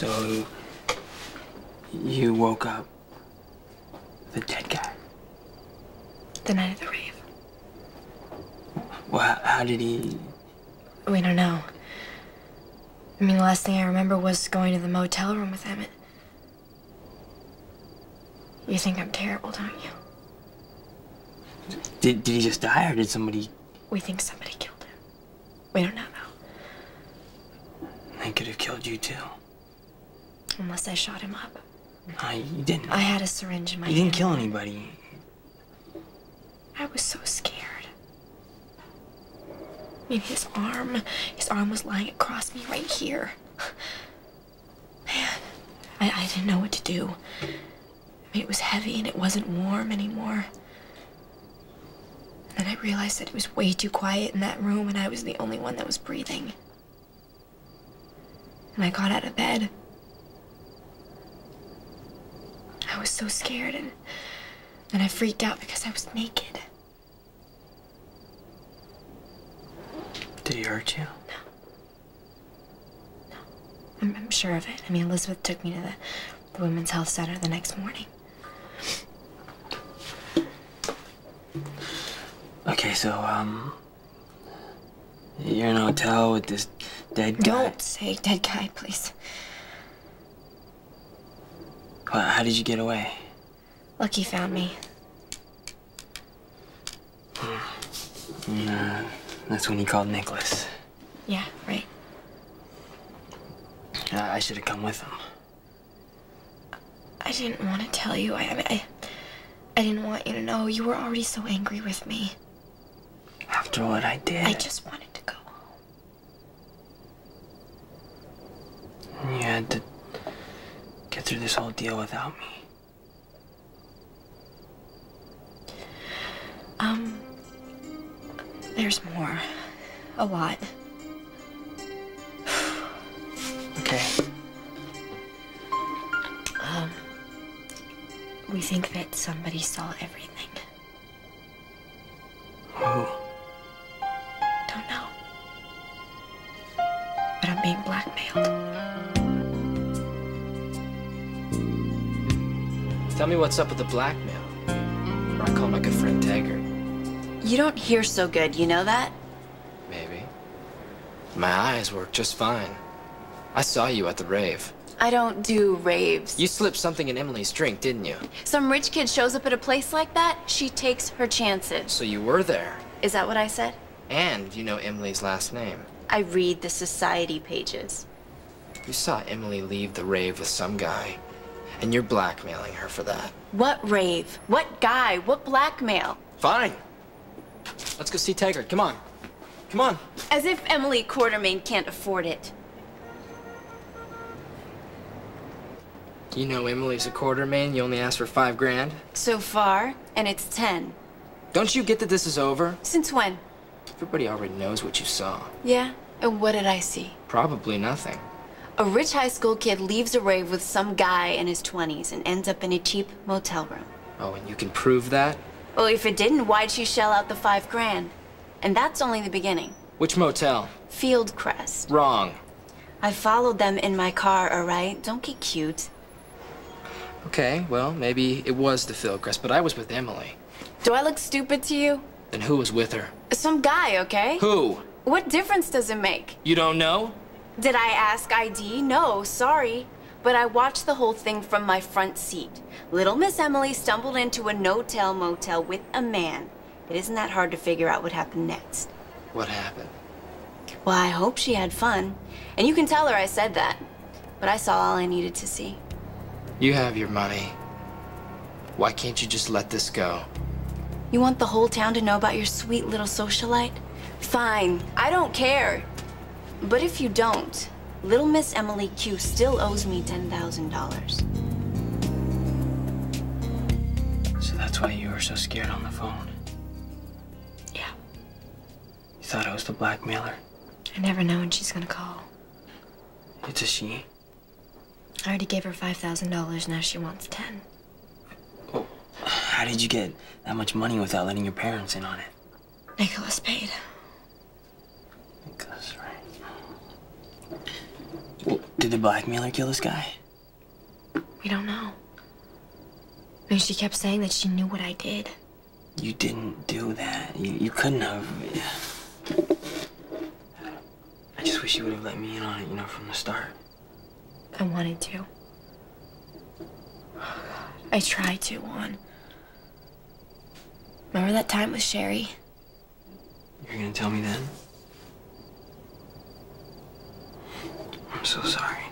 So, you woke up the dead guy? The night of the rave. Well, how did he... We don't know. I mean, the last thing I remember was going to the motel room with Emmett. You think I'm terrible, don't you? Did he just die, or did somebody... We think somebody killed him. We don't know, though. They could have killed you, too. Unless I shot him up. No, you didn't. I had a syringe in my hand. You didn't kill anybody. I was so scared. I mean, his arm was lying across me right here. Man, I didn't know what to do. I mean, it was heavy and it wasn't warm anymore. And then I realized that it was way too quiet in that room and I was the only one that was breathing. And I got out of bed. I was so scared and I freaked out because I was naked. Did he hurt you? No. I'm sure of it. I mean, Elizabeth took me to the Women's Health Center the next morning. Okay, so, you're in a hotel with this dead guy. Don't say dead guy, please. Well, how did you get away? Lucky found me. That's when he called Nicholas. Yeah, right. I should have come with him. I didn't want to tell you. I didn't want you to know. You were already so angry with me. After what I did. I just wanted to go home. You had to get through this whole deal without me. There's more. A lot. Okay. We think that somebody saw everything. Who? Don't know. But I'm being blackmailed. Tell me what's up with the blackmail. Or I call my good friend Taggart. You don't hear so good, you know that? Maybe. My eyes work just fine. I saw you at the rave. I don't do raves. You slipped something in Emily's drink, didn't you? Some rich kid shows up at a place like that, she takes her chances. So you were there. Is that what I said? And you know Emily's last name. I read the society pages. You saw Emily leave the rave with some guy. And you're blackmailing her for that. What rave? What guy? What blackmail? Fine. Let's go see Taggart. Come on. Come on. As if Emily Quartermain can't afford it. You know Emily's a Quartermain. You only asked for $5 grand. So far, and it's 10. Don't you get that this is over? Since when? Everybody already knows what you saw. Yeah? And what did I see? Probably nothing. A rich high school kid leaves a rave with some guy in his 20s and ends up in a cheap motel room. Oh, and you can prove that? Well, if it didn't, why'd she shell out the $5 grand? And that's only the beginning. Which motel? Fieldcrest. Wrong. I followed them in my car, all right? Don't get cute. Okay, well, maybe it was the Fieldcrest, but I was with Emily. Do I look stupid to you? Then who was with her? Some guy, okay? Who? What difference does it make? You don't know? Did I ask ID? No, sorry. But I watched the whole thing from my front seat. Little Miss Emily stumbled into a no-tell motel with a man. It isn't that hard to figure out what happened next. What happened? Well, I hope she had fun. And you can tell her I said that. But I saw all I needed to see. You have your money. Why can't you just let this go? You want the whole town to know about your sweet little socialite? Fine, I don't care. But if you don't, little Miss Emily Q still owes me $10,000. So that's why you were so scared on the phone? Yeah. You thought I was the blackmailer? I never know when she's gonna call. It's a she? I already gave her $5,000, now she wants 10. Oh, how did you get that much money without letting your parents in on it? Nicholas paid. Nicholas, right. Well, did the blackmailer kill this guy? We don't know. I mean, she kept saying that she knew what I did. You didn't do that. You couldn't have. I just wish you would have let me in on it, from the start. I wanted to. I tried to, Juan. Remember that time with Sherry? You're gonna tell me then? I'm so sorry.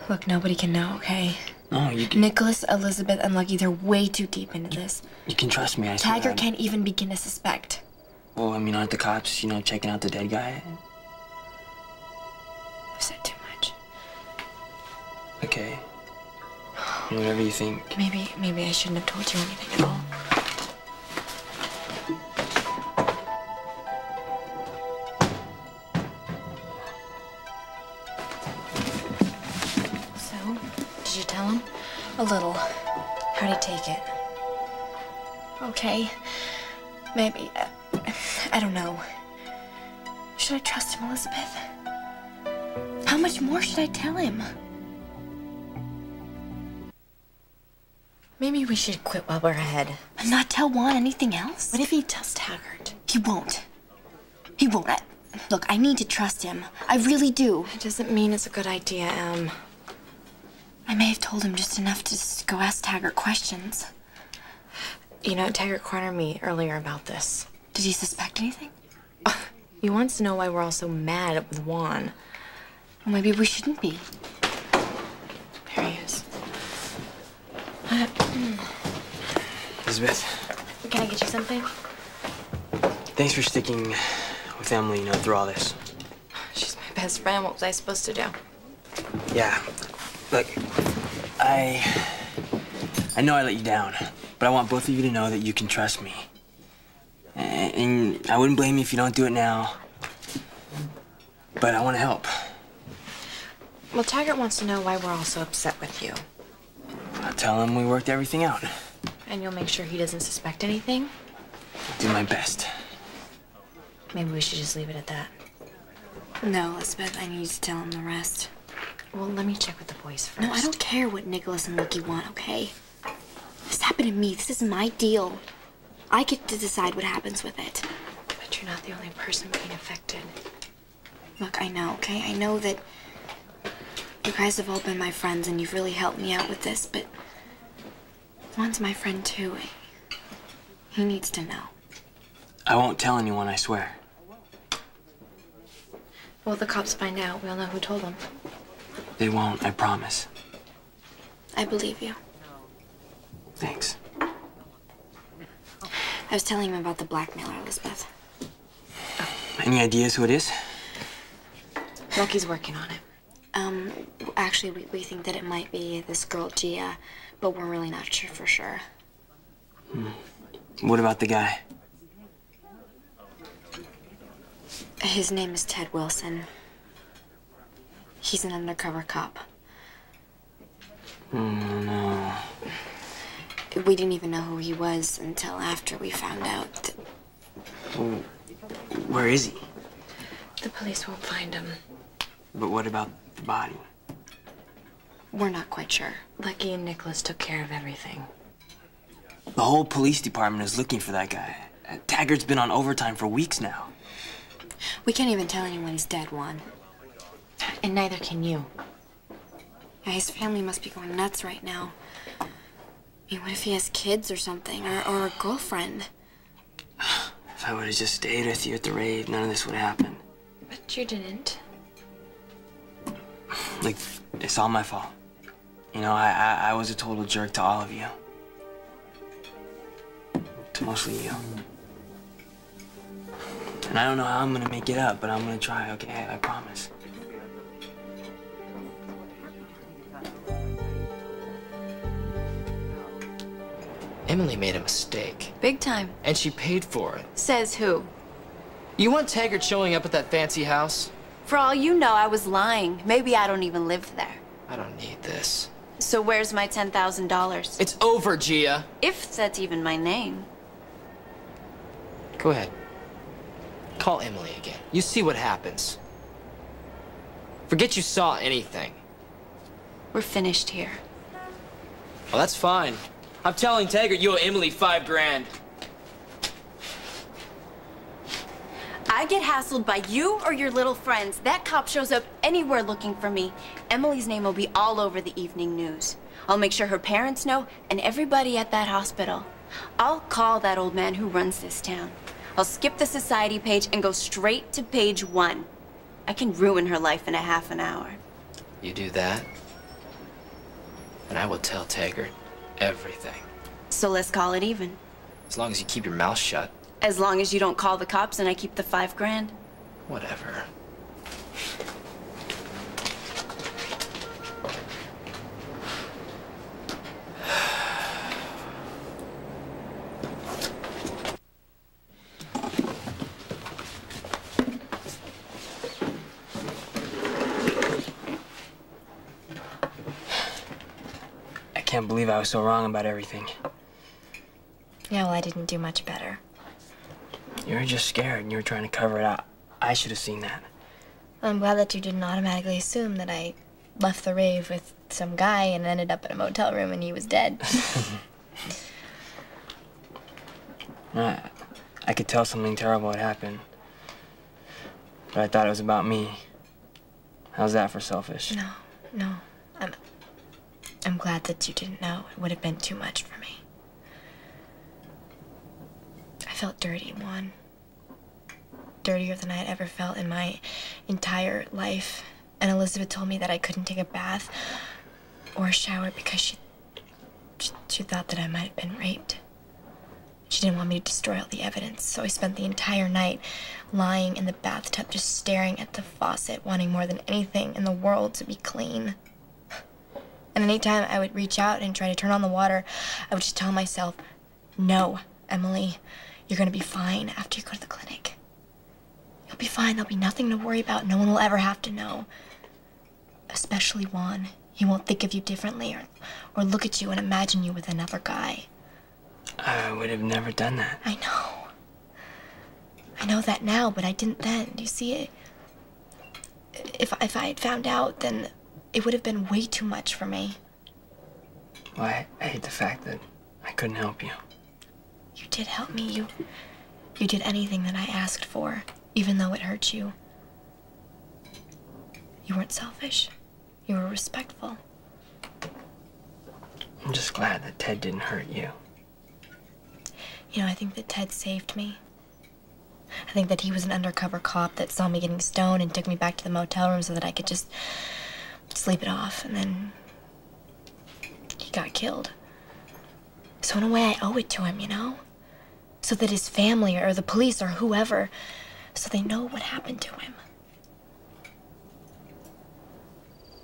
Look, nobody can know, okay? No, you can... Nicholas, Elizabeth, and Lucky, they're way too deep into this. You can trust me, I swear. Taggart can't even begin to suspect. Well, I mean, aren't the cops, checking out the dead guy? I've said too much. Okay. Whatever you think. Maybe I shouldn't have told you anything at all. So, did you tell him? A little. How'd he take it? Okay. Maybe. I don't know. Should I trust him, Elizabeth? How much more should I tell him? Maybe we should quit while we're ahead. And not tell Juan anything else? What if he tells Taggart? He won't. He won't. Look, I need to trust him. I really do. It doesn't mean it's a good idea, Em. I may have told him just enough to just go ask Taggart questions. Taggart cornered me earlier about this. Did he suspect anything? He wants to know why we're all so mad with Juan. Well, maybe we shouldn't be. There he is. Elizabeth. Can I get you something? Thanks for sticking with Emily, through all this. She's my best friend. What was I supposed to do? Yeah. Look, I know I let you down, but I want both of you to know that you can trust me. And I wouldn't blame you if you don't do it now. But I want to help. Well, Taggart wants to know why we're all so upset with you. I'll tell him we worked everything out. And you'll make sure he doesn't suspect anything? I'll do my best. Maybe we should just leave it at that. No, Elizabeth, I need to tell him the rest. Well, let me check with the boys first. No, I don't care what Nicholas and Lucky want, okay? This happened to me. This is my deal. I get to decide what happens with it. But you're not the only person being affected. Look, I know, okay? I know that you guys have all been my friends and you've really helped me out with this, but Juan's my friend too. He needs to know. I won't tell anyone, I swear. Well, if the cops find out, we'll know who told them. They won't, I promise. I believe you. Thanks. I was telling him about the blackmailer, Elizabeth. Any ideas who it is? Lucky's working on it. Actually, we think that it might be this girl, Gia, but we're really not sure for sure. What about the guy? His name is Ted Wilson. He's an undercover cop. No. We didn't even know who he was until after we found out. Well, where is he? The police won't find him. But what about the body? We're not quite sure. Lucky and Nicholas took care of everything. The whole police department is looking for that guy. Taggart's been on overtime for weeks now. We can't even tell anyone he's dead, Juan. And neither can you. Yeah, his family must be going nuts right now. I mean, what if he has kids or something, or a girlfriend? If I would have just stayed with you at the raid, none of this would happen. But you didn't. Like, it's all my fault. I was a total jerk to all of you. To mostly you. And I don't know how I'm gonna make it up, but I'm gonna try, okay? I promise. Emily made a mistake. Big time. And she paid for it. Says who? You want Taggart showing up at that fancy house? For all you know, I was lying. Maybe I don't even live there. I don't need this. So where's my $10,000? It's over, Gia. If that's even my name. Go ahead. Call Emily again. You see what happens. Forget you saw anything. We're finished here. Well, that's fine. I'm telling Taggart you owe Emily $5 grand. I get hassled by you or your little friends. That cop shows up anywhere looking for me. Emily's name will be all over the evening news. I'll make sure her parents know and everybody at that hospital. I'll call that old man who runs this town. I'll skip the society page and go straight to page 1. I can ruin her life in a half an hour. You do that, and I will tell Taggart everything. So let's call it even. As long as you keep your mouth shut. As long as you don't call the cops and I keep the $5 grand. Whatever. I can't believe I was so wrong about everything. Yeah, well, I didn't do much better. You were just scared and you were trying to cover it up. I should have seen that. I'm glad that you didn't automatically assume that I left the rave with some guy and ended up in a motel room and he was dead. I could tell something terrible had happened. But I thought it was about me. How's that for selfish? No. I'm glad that you didn't know. It would have been too much for me. I felt dirty, Juan. Dirtier than I had ever felt in my entire life. And Elizabeth told me that I couldn't take a bath or a shower because she thought that I might have been raped. She didn't want me to destroy all the evidence, so I spent the entire night lying in the bathtub just staring at the faucet, wanting more than anything in the world to be clean. And anytime I would reach out and try to turn on the water, I would just tell myself, no, Emily, you're gonna be fine after you go to the clinic. You'll be fine, there'll be nothing to worry about, no one will ever have to know. Especially Juan. He won't think of you differently or look at you and imagine you with another guy. I would have never done that. I know. I know that now, but I didn't then. Do you see it? If I had found out, then it would have been way too much for me. Well, I hate the fact that I couldn't help you. You did help me. You did anything that I asked for, even though it hurt you. You weren't selfish. You were respectful. I'm just glad that Ted didn't hurt you. You know, I think that Ted saved me. I think that he was an undercover cop that saw me getting stoned and took me back to the motel room so that I could just sleep it off, and then he got killed. So in a way, I owe it to him, you know? So that his family or the police or whoever, so they know what happened to him.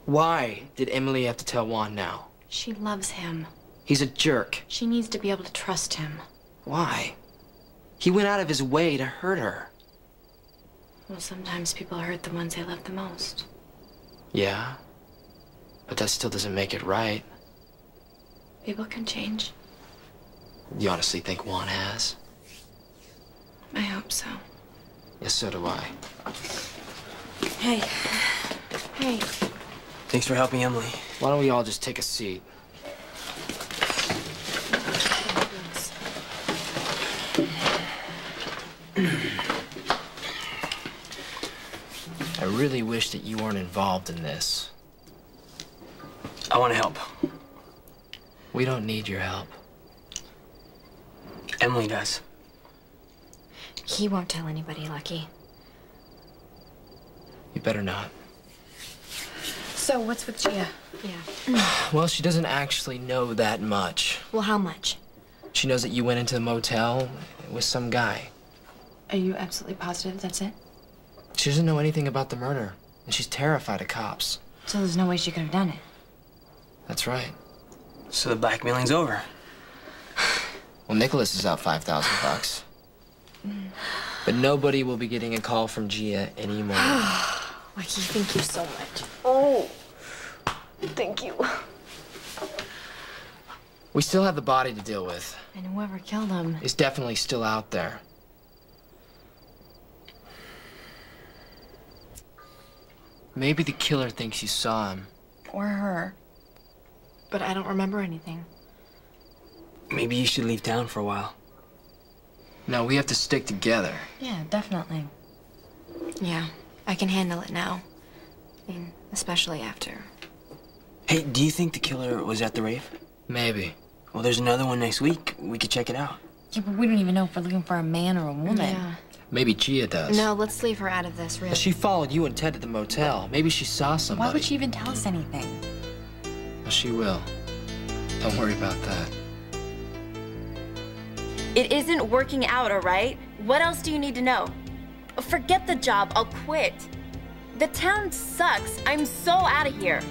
Why did Emily have to tell Juan now? She loves him. He's a jerk. She needs to be able to trust him. Why? He went out of his way to hurt her. Well, sometimes people hurt the ones they love the most. Yeah, but that still doesn't make it right. People can change. You honestly think Juan has? I hope so. Yes, so do I. Hey. Hey. Thanks for helping Emily. Why don't we all just take a seat? I really wish that you weren't involved in this. I want to help. We don't need your help. Emily does. He won't tell anybody, Lucky. You better not. So, what's with Gia? Yeah. Well, she doesn't actually know that much. Well, how much? She knows that you went into the motel with some guy. Are you absolutely positive that's it? She doesn't know anything about the murder, and she's terrified of cops. So there's no way she could have done it? That's right. So the blackmailing's over. Well, Nicholas is out $5,000. But nobody will be getting a call from Gia anymore. Lucky, thank you so much. Oh, thank you. We still have the body to deal with. And whoever killed him. Is definitely still out there. Maybe the killer thinks you saw him. Or her. But I don't remember anything. Maybe you should leave town for a while. No, we have to stick together. Yeah, definitely. Yeah, I can handle it now. I mean, especially after. Hey, do you think the killer was at the rave? Maybe. Well, there's another one next week. We could check it out. Yeah, but we don't even know if we're looking for a man or a woman. Yeah. Maybe Gia does. No, let's leave her out of this, really. She followed you and Ted to the motel. Maybe she saw somebody. Why would she even tell us anything? Well, she will. Don't worry about that. It isn't working out, all right? What else do you need to know? Forget the job, I'll quit. The town sucks. I'm so out of here.